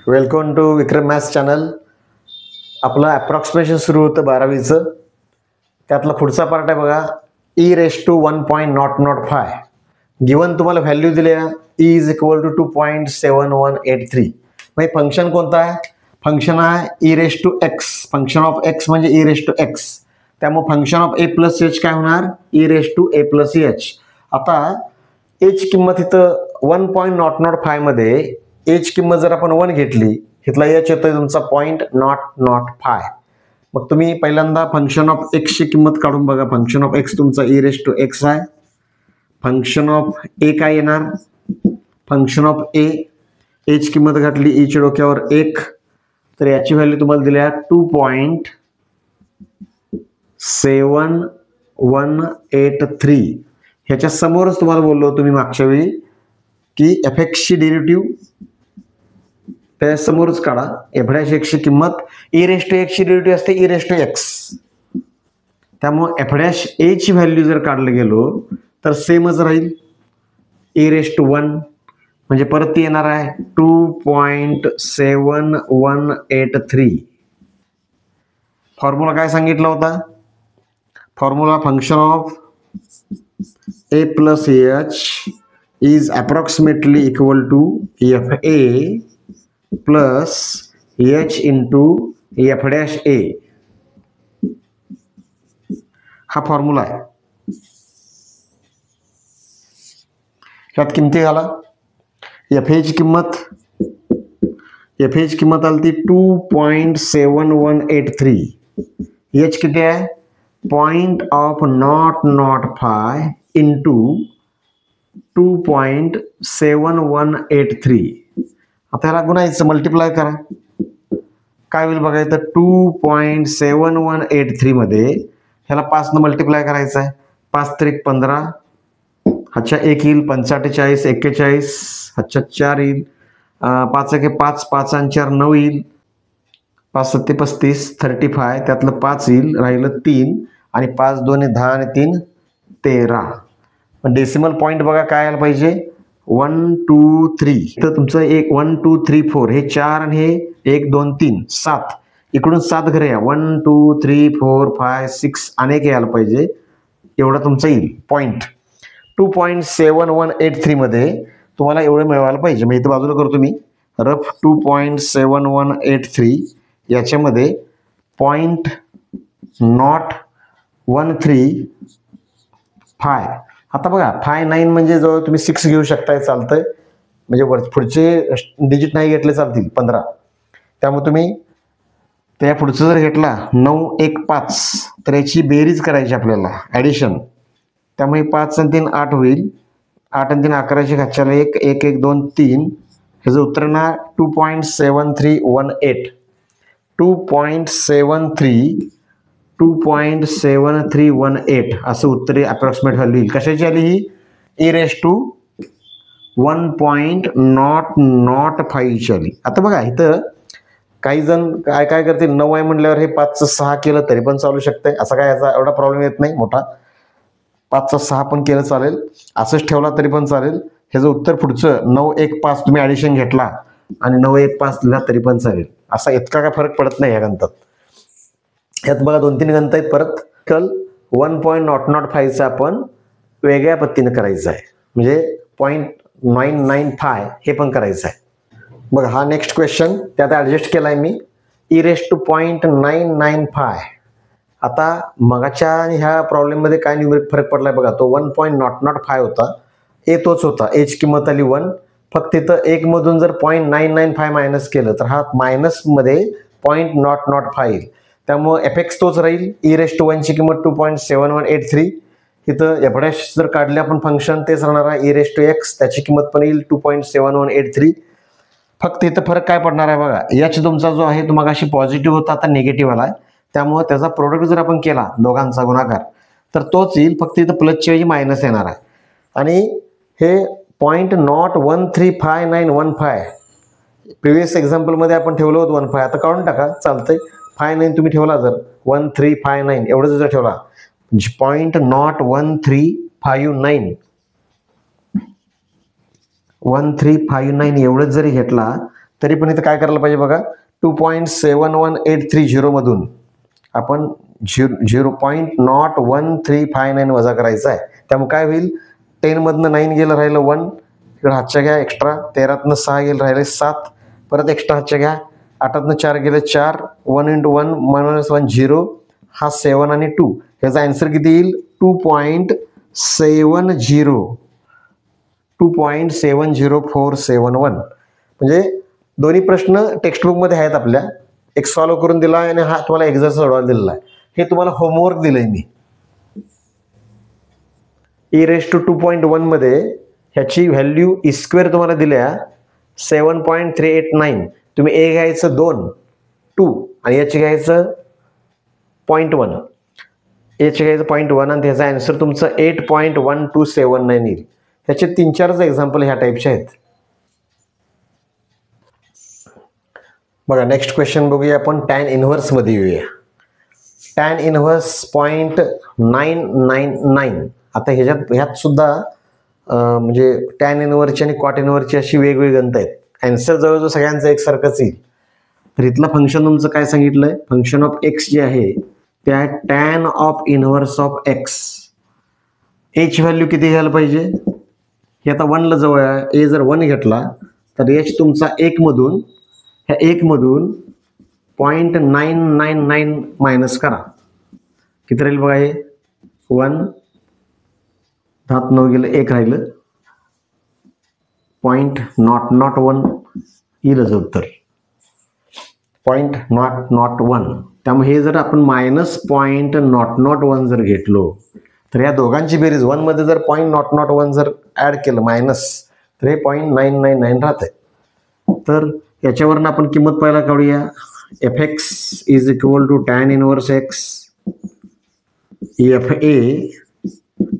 Welcome to Vikram maths channel. आपलं approximation सुरू होतं 12वीचं. त्यातला पुढचा पार्ट आहे बघा, e⁻1.005. गिवन तुम्हाला व्हॅल्यू दिली आहे e इज इक्वल टू 2.7183. मग हे फंक्शन कोणतं आहे? फंक्शन आहे e⁻x. फंक्शन ऑफ x म्हणजे e⁻x. त्यामुळे function of a plus h काय होणार? e⁻a plus h. आता h किंमत इथं 1.005 मध्ये h किंमत जर आपण 1 घेतली, इथला h येतोय तुमचा 0.005. मग तुम्ही पहिल्यांदा फंक्शन ऑफ x ची किंमत काढून बघा. फंक्शन ऑफ x तुमचा e⁻x आहे. फंक्शन ऑफ a काय येणार? फंक्शन ऑफ a h किंमत घातली e च्या डोक्यावर 1, तर याची व्हॅल्यू तुम्हाला दिली आहे 2.7183. ह्याच्या समोरच तुम्हाला बोललो तुम्ही मागच्या वेळी की fx ची डेरिव्हेटिव्ह त्या समोरच काढा. f' ची किंमत e⁻x ची डेरिव्हेटिव्ह असते e⁻x. त्यामुळे f' ची व्हॅल्यू जर काढलं गेलो तर सेमच राहील e⁻1, म्हणजे परत ती येणार आहे 2.7183. फॉर्म्युला काय सांगितला होता? Formula function of a plus h is approximately equal to fa plus h into f'(a). हा फॉर्म्युला आहे. ह्यात किमती घाला. fa ची किंमत आली 2.7183. h किती आहे? 0.005 इंटू 2.7183. आता ह्याला गुणायचं, मल्टिप्लाय करा. काय होईल बघा इथं 2.7183 मध्ये ह्याला 5 न मल्टिप्लाय करायचं आहे. 5 त्रिक 15, हाच्या 1 येईल, 45 41, हाच्या 4 येईल, 5 एके 5, 5 आणि 4 9 येईल, 5 7 35 35, त्यातलं 5 येईल, राहिलं 3 आणि 5 2 10 आणि 3 13. पण डेसिमल पॉईंट बघा काय आला पाहिजे 1 2 3. तर तुमचं 1 1 2 3 4 हे 4 आणि हे 1 2 3 7, इकडून 7 घरे या 1 2 3 4 5 6 अनेक यायला पाहिजे. एवढा तुमचा येईल पॉईंट. 2.7183 मध्ये तुम्हाला एवढं मिळवायला पाहिजे. मग इथं बाजूला करतो मी रफ 2.7183 याच्यामध्ये 0.135. आता बघा 59 म्हणजे जवळ तुम्ही 6 घेऊ शकताय, चालतंय. म्हणजे पुढचे डिजिट नाही घेतले चालतील 15. त्यामुळे तुम्ही त्या पुढचं जर घेतला 9 1 5 तर याची बेरीज करायची आपल्याला, ॲडिशन. त्यामुळे 5 आणि 3 8 होईल, 8 आणि 3 11ची घातच्याला 1 1 1 2 3. ह्याचं उत्तर ना 2.7318. 2.7318 असं उत्तर अप्रॉक्सिमेट व्हॅल्यू येईल. कशाची आली ही? e⁻1.005 ची आली. आता बघा इथं काही जण काय करतील, 9 आहे म्हणल्यावर हे 5चं 6 केलं तरी पण चालू शकतंय. असा काय याचा एवढा प्रॉब्लेम येत नाही मोठा. 5चं 6 पण केलं चालेल, असंच ठेवला तरी पण चालेल. ह्याचं उत्तर पुढचं 9 1 5 तुम्ही ॲडिशन घेतला आणि 9 1 5 लिहिला तरी पण चालेल. असा इतका काय फरक पडत नाही या गणितात. ह्यात बघा 2-3 गणित आहेत. परत 1.005चं आपण वेगळ्या पद्धतीने करायचं आहे, म्हणजे 0.995 हे पण करायचं आहे. बघा हा नेक्स्ट क्वेश्चन त्यात ॲडजस्ट केला आहे मी, e⁻.995. आता मगाच्या ह्या प्रॉब्लेममध्ये काय न्यूमरिक फरक पडलाय बघा. तो 1.005 होता, तोच होता. h किंमत आली 1. फक्त इथं 1 मधून जर 0.995 मायनस केलं तर हा मायनसमध्ये 0.005 येईल. त्यामुळं fx तोच राहील. e⁻1 ची किंमत 2.7183. इथं f' जर काढले आपण फंक्शन तेच राहणार आहे e⁻x, त्याची किंमत पण येईल 2.7183. फक्त इथं फरक काय पडणार आहे बघा, h तुमचा जो आहे तो मगाशी पॉझिटिव्ह होता, आता निगेटिव्ह आला आहे. त्यामुळे त्याचा प्रोडक्ट जर आपण केला दोघांचा गुणाकार तर तोच येईल, फक्त इथं प्लसची ऐवजी मायनस येणार आहे. आणि हे 0.0135915 प्रिव्हियस एक्झाम्पलमध्ये आपण ठेवलं होतं 15. आता काढून टाका, चालतंय. 59 तुम्ही ठेवला जर 1359 एवढं जर ठेवला 0.1359 एवढंच जरी घेतला तरी पण इथं काय करायला पाहिजे बघा, 2.71830 मधून आपण 0.01359 वजा करायचा आहे. त्यामुळे काय होईल, 10 मधनं 9 गेलं राहिलं 1, इकडे हातच्या घ्या एक्स्ट्रा, 13तनं 6 गेलं राहिले 7, परत एक्स्ट्रा हातच्या घ्या, 8तनं 4 गेले 4, 1 × 1 -1 0, हा 7 आणि 2, ह्याचा आन्सर किती येईल 2.70471. म्हणजे दोन्ही प्रश्न टेक्स्टबुकमध्ये आहेत आपल्या, एक सॉल्व्ह करून दिला आहे आणि हा तुम्हाला एक्झाम सोडवायला दिलेला आहे. हे तुम्हाला होमवर्क दिलंय मी. e⁻².1 मध्ये ह्याची व्हॅल्यू e² तुम्हाला दिल्या 7.389. तुम्ही ए घ्यायचं 2, 2 आणि याची घ्यायचं 0.1, याची घ्यायचं 0.1 आणि त्याचा आन्सर तुमचं 8.1279 येईल. ह्याचे 3-4 एक्झाम्पल ह्या टाईपचे आहेत. बघा नेक्स्ट क्वेश्चन बघूया आपण, टॅन इनव्हर्स मध्ये येऊया. Tan inverse 0.999. आता ह्यात सुद्धा म्हणजे टॅन इनव्हर्सची आणि कॉट इनव्हर्सची अशी वेगवेगळी गणित आहेत. आन्सर जवळजवळ सगळ्यांचं एकसारखंच येईल. तर इथलं फंक्शन तुमचं काय सांगितलंय, फंक्शन ऑफ एक्स जे आहे त्या tan of inverse of x. H value किती घ्यायला पाहिजे, हे आता 1 ला जवळ आहे. ए जर 1 घेतला तर एच तुमचा 1 मधून, ह्या 1 मधून 0.999 मायनस करा, किती राहील बघा, हे 1, 10 गेलं 1 राहिलं, 0.001 येईलच उत्तर, 0.001. त्यामुळे हे जर आपण -0.001 जर घेतलो तर या दोघांची बेरीज 1 मध्ये जर 0.001 जर ऍड केलं मायनस, तर हे 0.999 राहते. तर याच्यावरनं आपण किंमत पहिला काढूया. fx is equal to tan inverse x, fa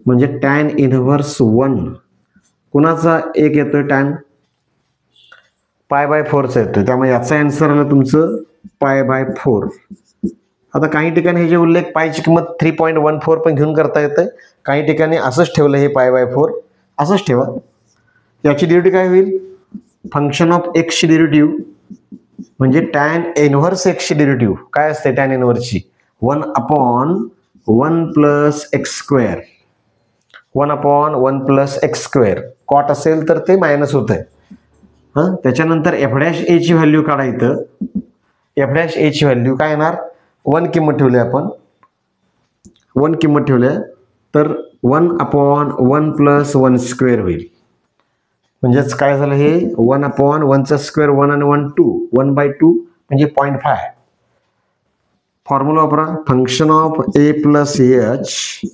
म्हणजे टॅन इनव्हर्स 1 कुणाचा 1 येतोय, टॅन π/4चा येतोय. त्यामुळे याचा आन्सर आलं तुमचं π/4. आता काही ठिकाणी हे जे उल्लेख पायची किंमत 3.14 पण घेऊन करता येतं, काही ठिकाणी असंच ठेवलं, हे π/4 असंच ठेवा. याची डेरिव्हेटिव्ह काय होईल, फंक्शन ऑफ एक्सची डेरिव्हेटिव्ह म्हणजे टॅन इनव्हर्स एक्सची डेरिव्हेटिव्ह काय असते, टॅन इनव्हर्सची 1/1 + x², 1/1 + x². कॉट असेल तर ते मायनस होत आहे. त्याच्यानंतर f'(a) ची व्हॅल्यू काढायचं. f'(a) ची व्हॅल्यू काय येणार, 1 किंमत ठेवली आपण, 1 किंमत ठेवल्या तर 1/1 + 1² होईल. म्हणजेच काय झालं, हे 1/1² 1 आणि 1 2, 1/2 म्हणजे 0.5. फॉर्म्युला वापरा, function of a + h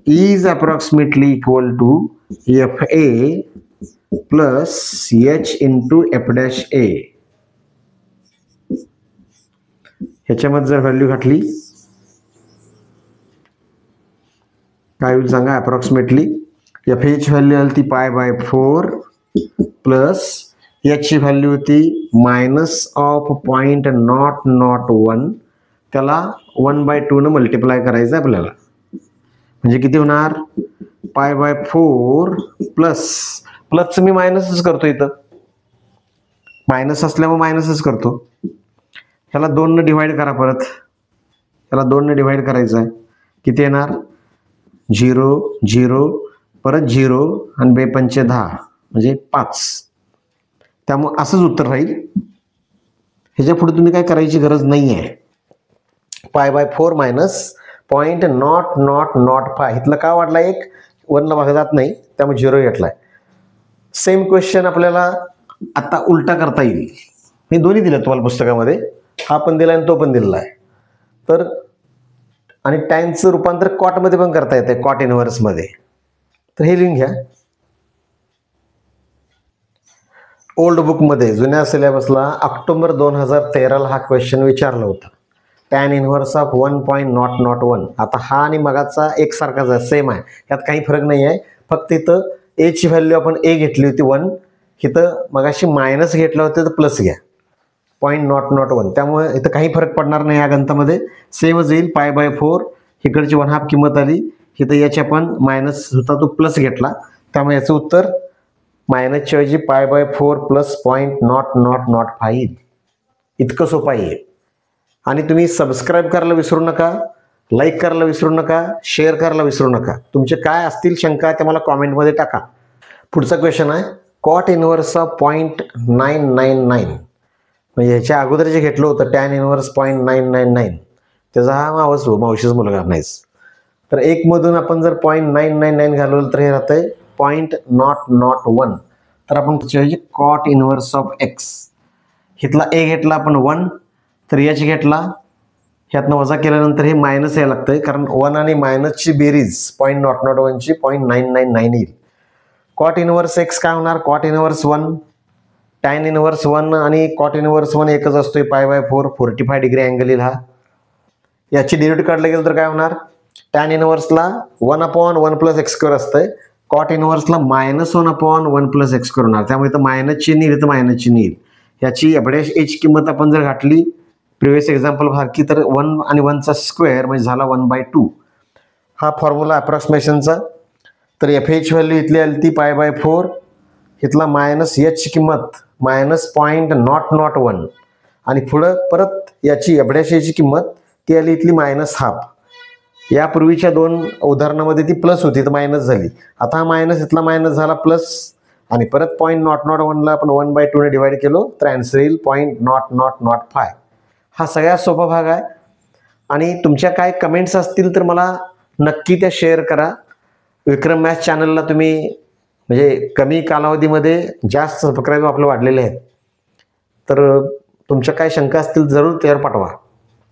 is approximately equal to fa + h × f'(a). ह्याच्यामध्ये जर व्हॅल्यू घातली काय होईल सांगा, अप्रॉक्सिमेटली fa ची व्हॅल्यू आली ती π/4 प्लस याची व्हॅल्यू होती -0.001, त्याला 1/2 न मल्टिप्लाय करायचं आपल्याला. म्हणजे किती होणार, π/4 प्लसचं मी मायनसच करतो, इथं मायनस असल्यामुळे मायनसच करतो. ह्याला 2 न डिवाइड करा, परत ह्याला 2 न डिवाइड करायचं आहे, किती येणार 0 0 परत 0 आणि 2×5 = 10 म्हणजे 5. त्यामुळे असंच उत्तर राहील. ह्याच्या पुढे तुम्ही काय करायची गरज नाही आहे. π/4 - 0.0005 इथलं का वाढला, 1 1 भाग जात नाही त्यामुळे 0 घेतलाय. सेम क्वेश्चन आपल्याला आता उलटा करता येईल. मी दोन्ही दिलं तुम्हाला पुस्तकामध्ये, हा पण दिला आणि तो पण दिलेला आहे. तर आणि टॅनचं रूपांतर कॉटमध्ये पण करता येते, कॉट इनव्हर्समध्ये. तर हे लिहून घ्या. ओल्ड बुकमध्ये जुन्या सिलेबसला ऑक्टोबर 2013ला हा क्वेश्चन विचारला होता, टॅन इनव्हर्स ऑफ 1.001. आता हा आणि मगाचा एकसारखाच आहे, सेम आहे, यात काही फरक नाही आहे. फक्त इथं ए ची व्हॅल्यू आपण ए घेतली होती 1, इथं मगाशी मायनस घेतलं होतं तर प्लस घ्या 0.001. त्यामुळे इथं काही फरक पडणार नाही, या गणितामध्ये सेमच येईल. π/4 इकडची 1/2 किंमत आली, इथं याची आपण मायनस होता तो प्लस घेतला, त्यामुळे याचं उत्तर मायनसच्या ऐवजी π/4 प्लस 0.0005 येईल. इतकं सोपं आहे. आणि तुम्ही सबस्क्राईब करायला विसरू नका, लाईक करायला विसरू नका, शेअर करायला विसरू नका. तुमचे काय असतील शंका ते मला कॉमेंटमध्ये टाका. पुढचा क्वेश्चन आहे कॉट इनव्हर्स ऑफ 0.999. म्हणजे ह्याच्या अगोदर जे घेतलं होतं टॅन इनव्हर्स 0.999 त्याचा हा मावशीचा मुलगा नाहीच. तर एकमधून आपण जर 0.999 घालवलं तर हे राहतंय 0.001. तर आपण त्याच्याऐवजी कॉट इनव्हर्स ऑफ एक्स, हिथला ए घेतला आपण 1, तर एच घेतला, ह्यातनं वजा केल्यानंतर हे मायनस यायला लागतंय कारण 1 आणि मायनसची बेरीज 0.001ची 0.999 येईल. कॉट इनव्हर्स एक्स काय होणार, कॉट इनव्हर्स 1, टॅन इनव्हर्स 1 आणि कॉट इनव्हर्स 1 एकच असतोय, π/4 45 डिग्री अँगल येईल हा. याची डेरिव्हेटिव्ह काढलं गेलं तर काय होणार, टॅन इनव्हर्सला 1/1 प्लस एक्स स्क्वेअर असतंय, कॉट इनव्हर्सला -1/1 प्लस एक्स स्क्वेअर होणार. त्यामुळे इथं मायनस चिन्ह येईल, तर मायनस चिन्ह येईल. याची एवढ्याच एच किंमत आपण जर घातली प्रिव्हियस एक्झाम्पल सारखी तर 1 आणि 1चा स्क्वेअर म्हणजे झाला 1/2. हा फॉर्म्युला अप्रॉक्सिमेशनचा. तर एफ एच व्हॅल्यू इथली आली ती π/4, इथला मायनस एच किंमत -0.001 आणि पुढं परत याची एवढ्याची किंमत ती आली इथली -1/2. यापूर्वीच्या 2 उदाहरणामध्ये ती प्लस होती तर मायनस झाली. आता हा मायनस इथला मायनस झाला प्लस आणि परत 0.001ला आपण 1/2 ने डिवाइड केलो तर आन्सर येईल 0.0005. हा सगळ्यात सोपा भाग आहे. आणि तुमच्या काय कमेंट्स असतील तर मला नक्की त्या शेअर करा. विक्रम मॅथ्स चॅनलला तुम्ही म्हणजे कमी कालावधीमध्ये जास्त सबस्क्राईब आपले वाढलेले आहेत. तर तुमच्या काय शंका असतील जरूर त्यावर पाठवा.